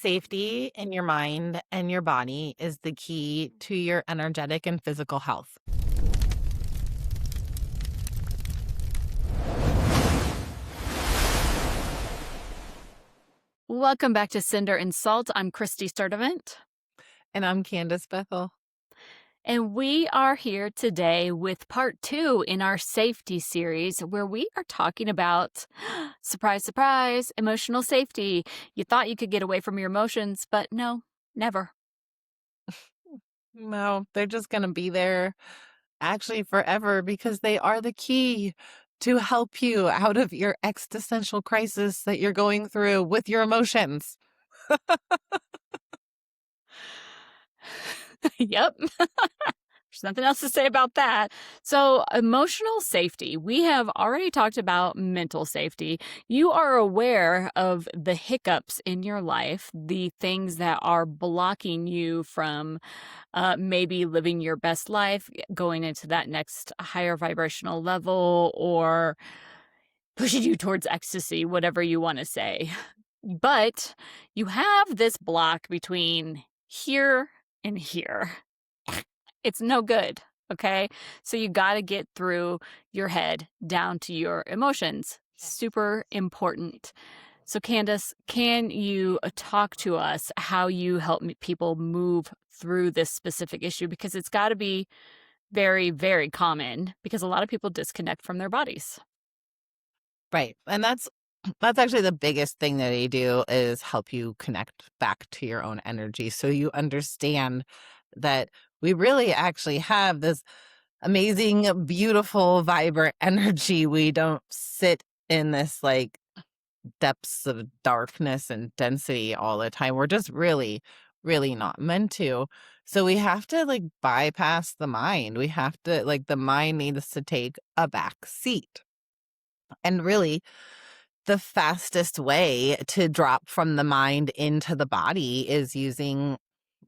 Safety in your mind and your body is the key to your energetic and physical health. Welcome back to Cinder and Salt. I'm Kristy Sturdivant, And I'm Candace Bethel. and we are here today with part 2 in our safety series where we are talking about, surprise, surprise, emotional safety. You thought you could get away from your emotions, but no, never. No, they're just going to be there actually forever because they are the key to help you out of your existential crisis that you're going through with your emotions. Yep. There's nothing else to say about that. So, emotional safety. We have already talked about mental safety. You are aware of the hiccups in your life, the things that are blocking you from maybe living your best life, going into that next higher vibrational level, or pushing you towards ecstasy, whatever you want to say. But you have this block between here and here. It's no good. Okay. So you got to get through your head down to your emotions. Super important. So, Candace, can you talk to us how you help people move through this specific issue? Because it's got to be very, very common because a lot of people disconnect from their bodies. Right. And that's actually the biggest thing that they do is help you connect back to your own energy. So you understand that we really actually have this amazing, beautiful, vibrant energy. We don't sit in this like depths of darkness and density all the time. We're just really, really not meant to. So we have to like bypass the mind. We have to like the mind needs to take a back seat. And really, the fastest way to drop from the mind into the body is using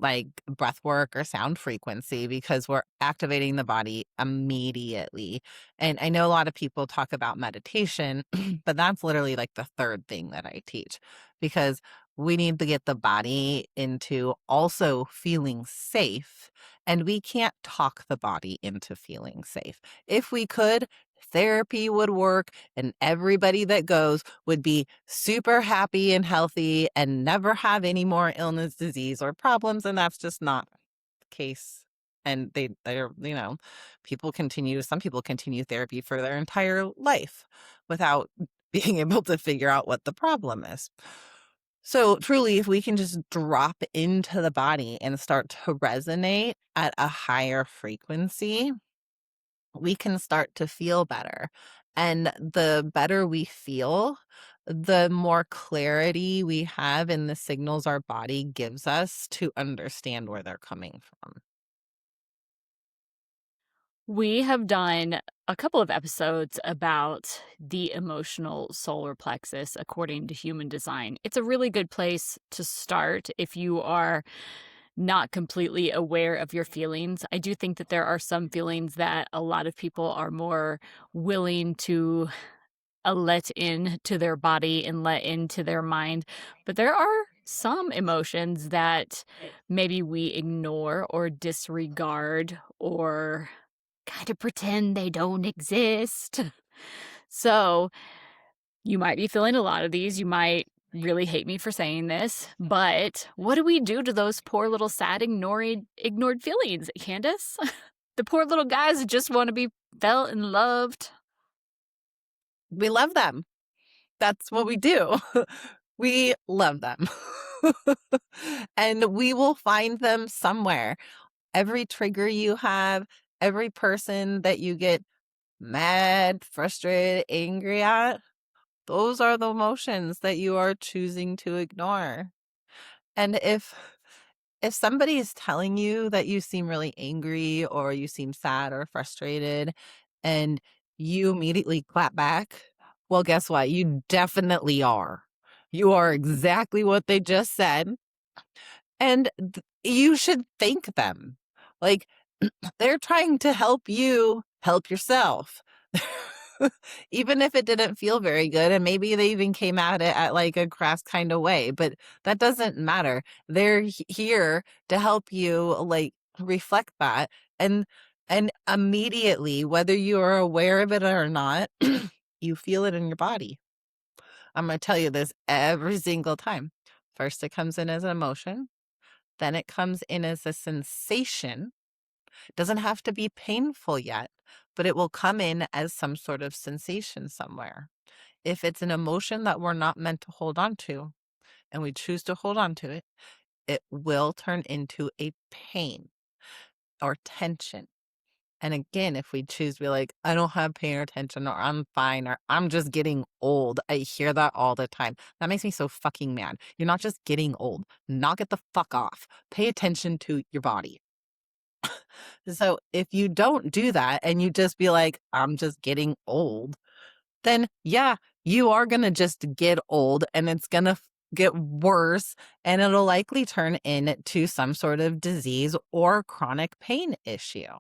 like breath work or sound frequency because we're activating the body immediately. And I know a lot of people talk about meditation, but that's literally like the third thing that I teach because we need to get the body into also feeling safe. And we can't talk the body into feeling safe. If we could, therapy would work and everybody that goes would be super happy and healthy and never have any more illness, disease, or problems. And that's just not the case. And they're, some people continue therapy for their entire life without being able to figure out what the problem is. So truly, if we can just drop into the body and start to resonate at a higher frequency, we can start to feel better. And the better we feel, the more clarity we have in the signals our body gives us to understand where they're coming from. We have done a couple of episodes about the emotional solar plexus according to human design. It's a really good place to start if you are not completely aware of your feelings. I do think that there are some feelings that a lot of people are more willing to let into their body and let into their mind. But there are some emotions that maybe we ignore or disregard or kind of pretend they don't exist. So you might be feeling a lot of these. You might really hate me for saying this, but what do we do to those poor little sad, ignored feelings, Candace? The poor little guys that just want to be felt and loved. We love them. That's what we do. We love them. And we will find them somewhere. Every trigger you have, every person that you get mad, frustrated, angry at, those are the emotions that you are choosing to ignore. And if somebody is telling you that you seem really angry or you seem sad or frustrated and you immediately clap back, well, guess what? You definitely are. You are exactly what they just said. And you should thank them. Like they're trying to help you help yourself. Even if it didn't feel very good, and maybe they even came at it at like a crass kind of way, but that doesn't matter. They're here to help you like reflect that, and immediately, whether you are aware of it or not, you feel it in your body. I'm going to tell you this every single time. First, it comes in as an emotion, then it comes in as a sensation. Doesn't have to be painful yet, but it will come in as some sort of sensation somewhere. If it's an emotion that we're not meant to hold on to and we choose to hold on to it, it will turn into a pain or tension. And again, if we choose to be like, I don't have pain or tension, or I'm fine, or I'm just getting old. I hear that all the time. That makes me so fucking mad. You're not just getting old. Knock it the fuck off. Pay attention to your body. So if you don't do that and you just be like, I'm just getting old, then yeah, you are going to just get old, and it's going to get worse, and it'll likely turn into some sort of disease or chronic pain issue.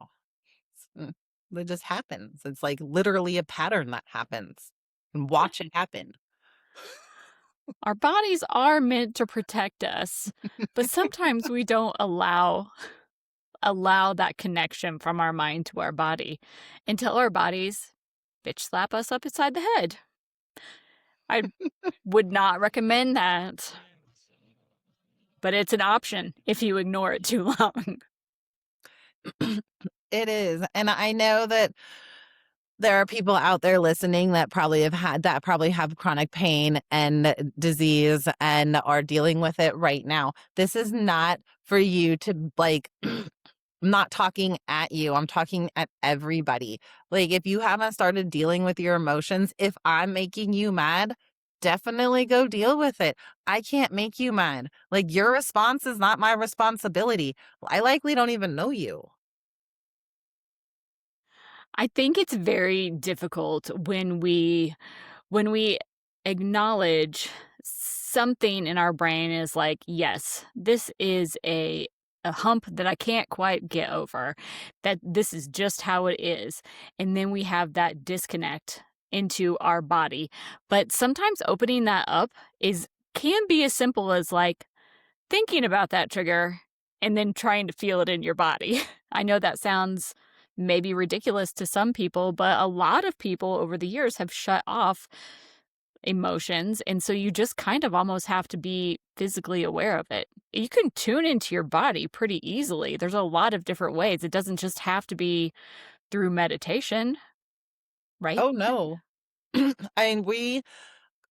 Mm, It just happens. It's like literally a pattern that happens. And watch it happen. Our bodies are meant to protect us, but sometimes we don't allow that connection from our mind to our body until our bodies bitch slap us up inside the head. I would not recommend that, but it's an option if you ignore it too long. It is. And I know that there are people out there listening that probably have chronic pain and disease and are dealing with it right now. This is not for you to like, I'm not talking at you. I'm talking at everybody. Like, if you haven't started dealing with your emotions, if I'm making you mad, definitely go deal with it. I can't make you mad. Like, your response is not my responsibility. I likely don't even know you. I think it's very difficult when we acknowledge something in our brain is like, yes, this is a hump that I can't quite get over, that this is just how it is. And then we have that disconnect into our body. But sometimes opening that up is can be as simple as like thinking about that trigger and then trying to feel it in your body. I know that sounds maybe ridiculous to some people, but a lot of people over the years have shut off emotions. And so you just kind of almost have to be physically aware of it. You can tune into your body pretty easily. There's a lot of different ways. It doesn't just have to be through meditation, right? Oh, no. I mean, we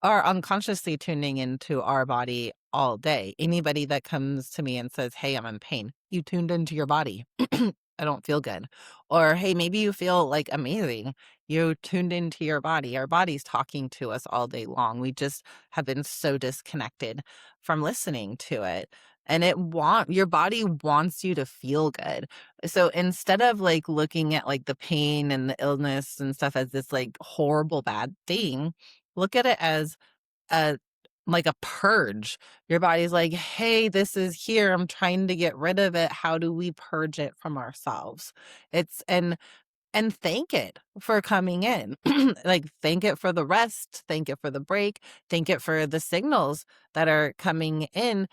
are unconsciously tuning into our body all day. Anybody that comes to me and says, hey, I'm in pain, you tuned into your body. I don't feel good. Or, hey, maybe you feel like amazing. You tuned into your body. Our body's talking to us all day long. We just have been so disconnected from listening to it. And your body wants you to feel good. So instead of like looking at like the pain and the illness and stuff as this like horrible bad thing, look at it as a like a purge. Your body's like, hey, this is here. I'm trying to get rid of it. How do we purge it from ourselves? It's and thank it for coming in. Like, thank it for the rest, thank it for the break, thank it for the signals that are coming in.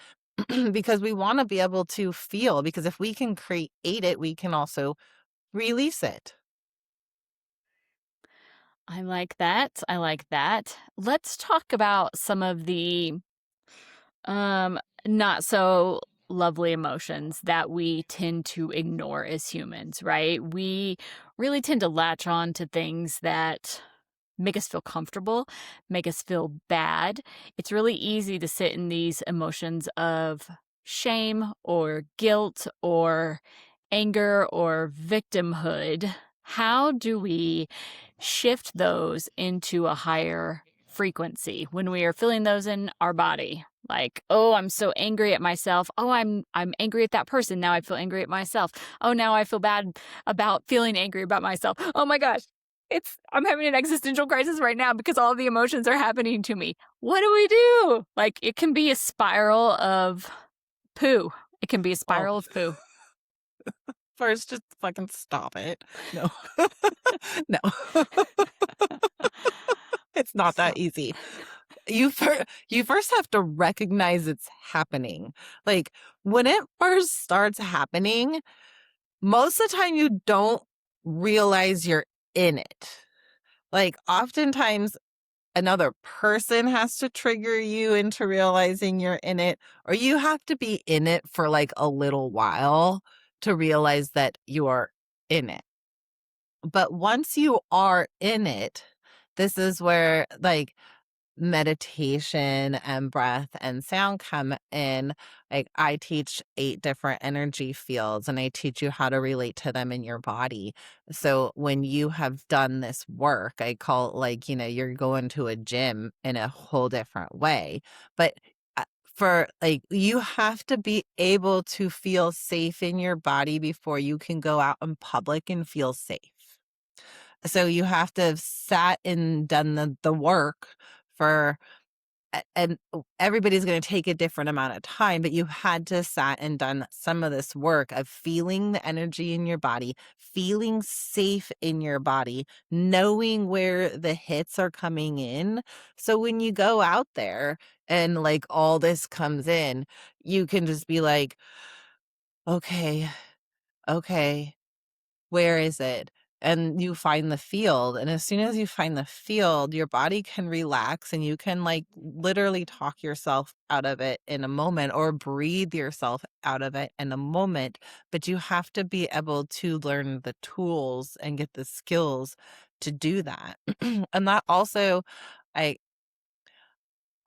Because we want to be able to feel, because if we can create it, we can also release it. I like that. I like that. Let's talk about some of the Um, not so lovely emotions that we tend to ignore as humans, right? We really tend to latch on to things that make us feel comfortable, make us feel bad. It's really easy to sit in these emotions of shame or guilt or anger or victimhood. How do we shift those into a higher frequency when we are feeling those in our body? Like, oh, I'm so angry at myself. Oh, I'm angry at that person. Now I feel angry at myself. Oh, now I feel bad about feeling angry about myself. Oh my gosh. I'm having an existential crisis right now because all of the emotions are happening to me. What do we do? Like, it can be a spiral of poo. It can be a Oh, spiral of poo. first, just fucking stop it. No. No. It's not that So easy. You first have to recognize it's happening. Like, when it first starts happening, most of the time you don't realize you're in it. Like, oftentimes another person has to trigger you into realizing you're in it, or you have to be in it for, like, a little while to realize that you are in it. But once you are in it, this is where, like, meditation and breath and sound come in. Like, I teach 8 different energy fields, and I teach you how to relate to them in your body. So when you have done this work, I call it, like, you're going to a gym in a whole different way. But for, like, you have to be able to feel safe in your body before you can go out in public and feel safe. So you have to have sat and done the work for and everybody's going to take a different amount of time, but you had to sat and done some of this work of feeling the energy in your body, feeling safe in your body, knowing where the hits are coming in. So when you go out there and, like, all this comes in, you can just be like, okay, okay, where is it? And you find the field. And as soon as you find the field, your body can relax and you can, like, literally talk yourself out of it in a moment or breathe yourself out of it in a moment. But you have to be able to learn the tools and get the skills to do that. And that also, I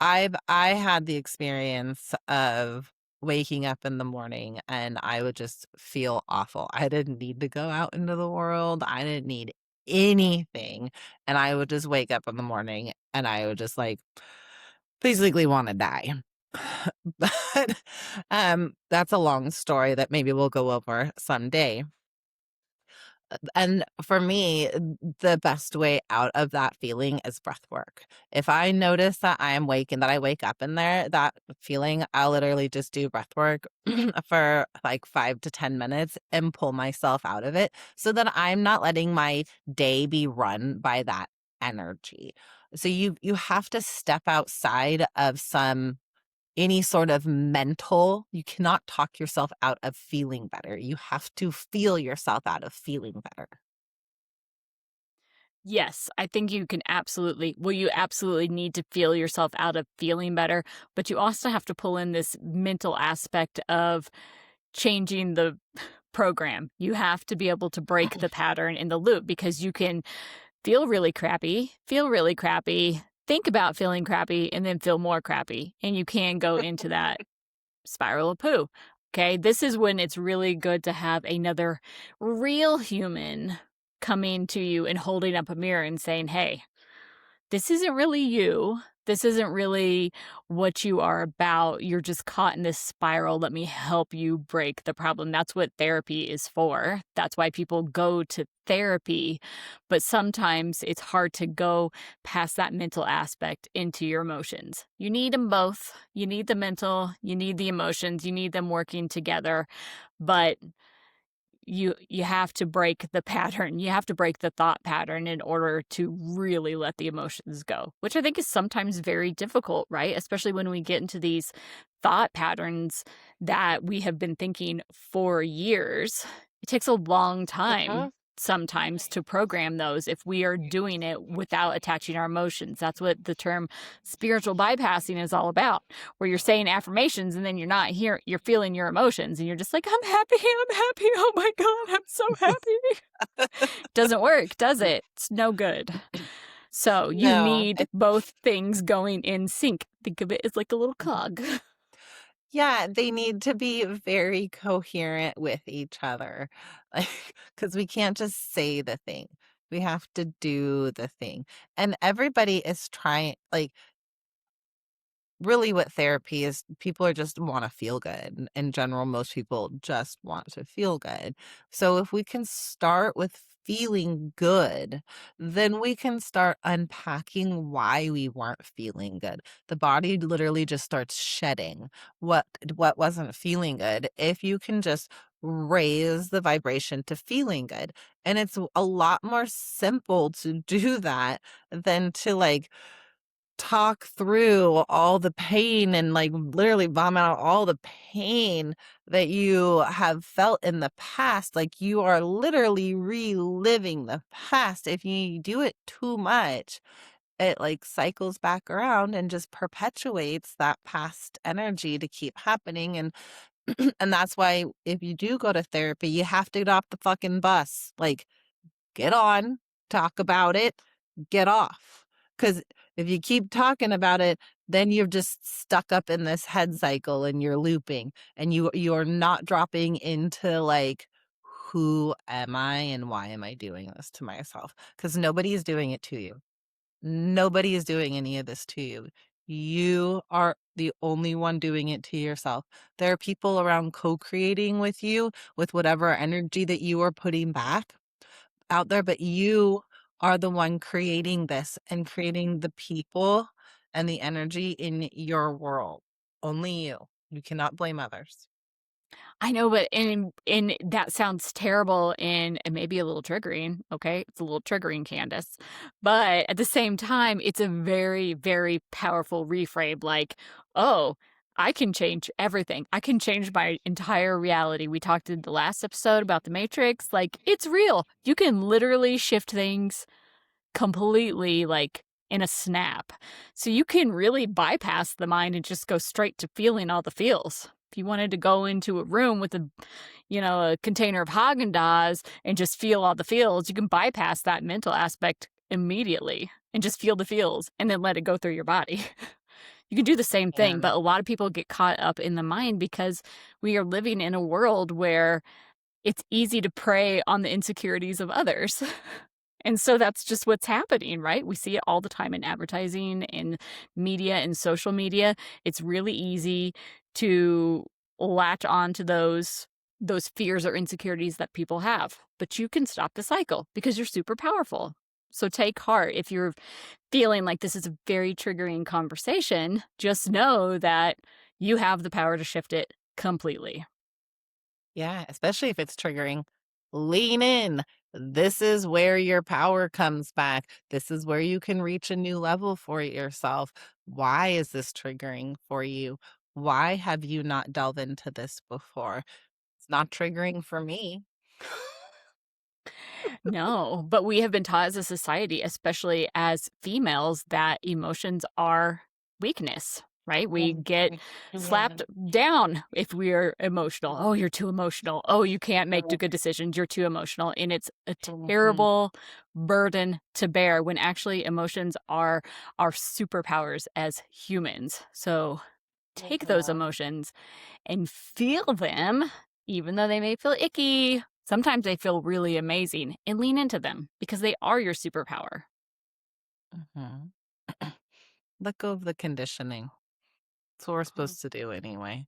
I had the experience of waking up in the morning and I would just feel awful. I didn't need to go out into the world. I didn't need anything. And I would just wake up in the morning and I would just, like, basically want to die. But that's a long story that maybe we'll go over someday. And for me, the best way out of that feeling is breath work. If I notice that I am waking, that I wake up in there, that feeling, I'll literally just do breath work for like 5 to 10 minutes and pull myself out of it so that I'm not letting my day be run by that energy. So you have to step outside of any sort of mental. You cannot talk yourself out of feeling better. You have to feel yourself out of feeling better. yes, I think you can absolutely well, you absolutely need to feel yourself out of feeling better, but you also have to pull in this mental aspect of changing the program. You have to be able to break the pattern in the loop because you can feel really crappy, think about feeling crappy, and then feel more crappy. And you can go into that spiral of poo. Okay. This is when it's really good to have another real human coming to you and holding up a mirror and saying, hey, this isn't really you. This isn't really what you are about. You're just caught in this spiral. Let me help you break the problem. That's what therapy is for. That's why people go to therapy. But sometimes it's hard to go past that mental aspect into your emotions. You need them both. You need the mental, you need the emotions, you need them working together. But you have to break the pattern. You have to break the thought pattern in order to really let the emotions go, which I think is sometimes very difficult, right? Especially when we get into these thought patterns that we have been thinking for years. It takes a long time Uh-huh. sometimes to program those if we are doing it without attaching our emotions. That's what the term spiritual bypassing is all about, where you're saying affirmations and then you're not here, you're feeling your emotions and you're just like, I'm happy, I'm happy. Oh my God, I'm so happy. Doesn't work, does it? It's no good. So you No. need both things going in sync. Think of it as like a little cog. Yeah, they need to be very coherent with each other. Like, because we can't just say the thing. We have to do the thing. And everybody is trying, like, really what therapy is, people are just want to feel good. In general, most people just want to feel good. So if we can start with feeling good, then we can start unpacking why we weren't feeling good. The body literally just starts shedding what wasn't feeling good. If you can just raise the vibration to feeling good. And it's a lot more simple to do that than to like talk through all the pain and like literally vomit out all the pain that you have felt in the past. Like you are literally reliving the past. If you do it too much, it like cycles back around and just perpetuates that past energy to keep happening. And and that's why if you do go to therapy, you have to get off the fucking bus. Like get on, talk about it, get off. Because if you keep talking about it, then you're just stuck up in this head cycle and you're looping and you're not dropping into like, who am I and why am I doing this to myself? Because nobody is doing it to you. Nobody is doing any of this to you. You are the only one doing it to yourself. There are people around co-creating with you with whatever energy that you are putting back out there, but you are the one creating this and creating the people and the energy in your world. Only you. You cannot blame others. I know, but in that sounds terrible and maybe a little triggering, okay? It's a little triggering, Candace. But at the same time, it's a very, very powerful reframe, like, "Oh, I can change everything. I can change my entire reality." We talked in the last episode about the Matrix, like, it's real. You can literally shift things completely, like, in a snap. So you can really bypass the mind and just go straight to feeling all the feels. If you wanted to go into a room with a container of Haagen-Dazs and just feel all the feels, you can bypass that mental aspect immediately and just feel the feels and then let it go through your body. You can do the same thing, And but a lot of people get caught up in the mind because we are living in a world where it's easy to prey on the insecurities of others. And so that's just what's happening, right? We see it all the time in advertising, in media, and social media. It's really easy to latch on to those fears or insecurities that people have. But you can stop the cycle because you're super powerful. So take heart. If you're feeling like this is a very triggering conversation, just know that you have the power to shift it completely. yeah, especially if it's triggering, lean in. This is where your power comes back. This is where you can reach a new level for yourself. Why is this triggering for you? Why have you not delved into this before? It's not triggering for me. No, but we have been taught as a society, especially as females, that emotions are weakness, right? We get slapped down if we are emotional. Oh, you're too emotional. Oh, you can't make good decisions. You're too emotional. And it's a terrible burden to bear when actually emotions are our superpowers as humans. So take those emotions and feel them, even though they may feel icky. Sometimes they feel really amazing, and lean into them because they are your superpower. Mhm. Let go of the conditioning. That's what we're supposed to do anyway.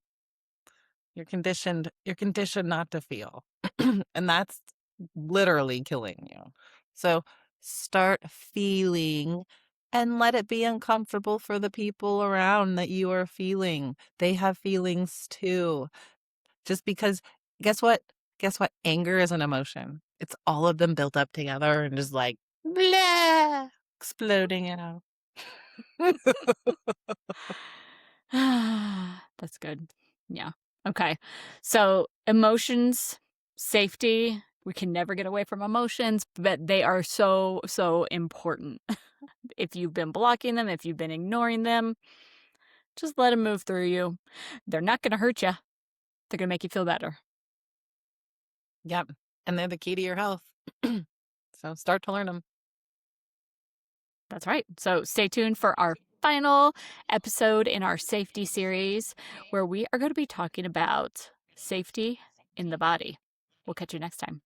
You're conditioned not to feel. And that's literally killing you. So start feeling and let it be uncomfortable for the people around that you are feeling. They have feelings too. Just because guess what? Guess what? Anger is an emotion. It's all of them built up together and just like blah exploding out. That's good. Yeah. Okay. So, emotions, safety, we can never get away from emotions, but they are so, so important. If you've been blocking them, if you've been ignoring them, just let them move through you. They're not going to hurt you, they're going to make you feel better. Yep. And they're the key to your health. So start to learn them. That's right. So stay tuned for our final episode in our safety series, where we are going to be talking about safety in the body. We'll catch you next time.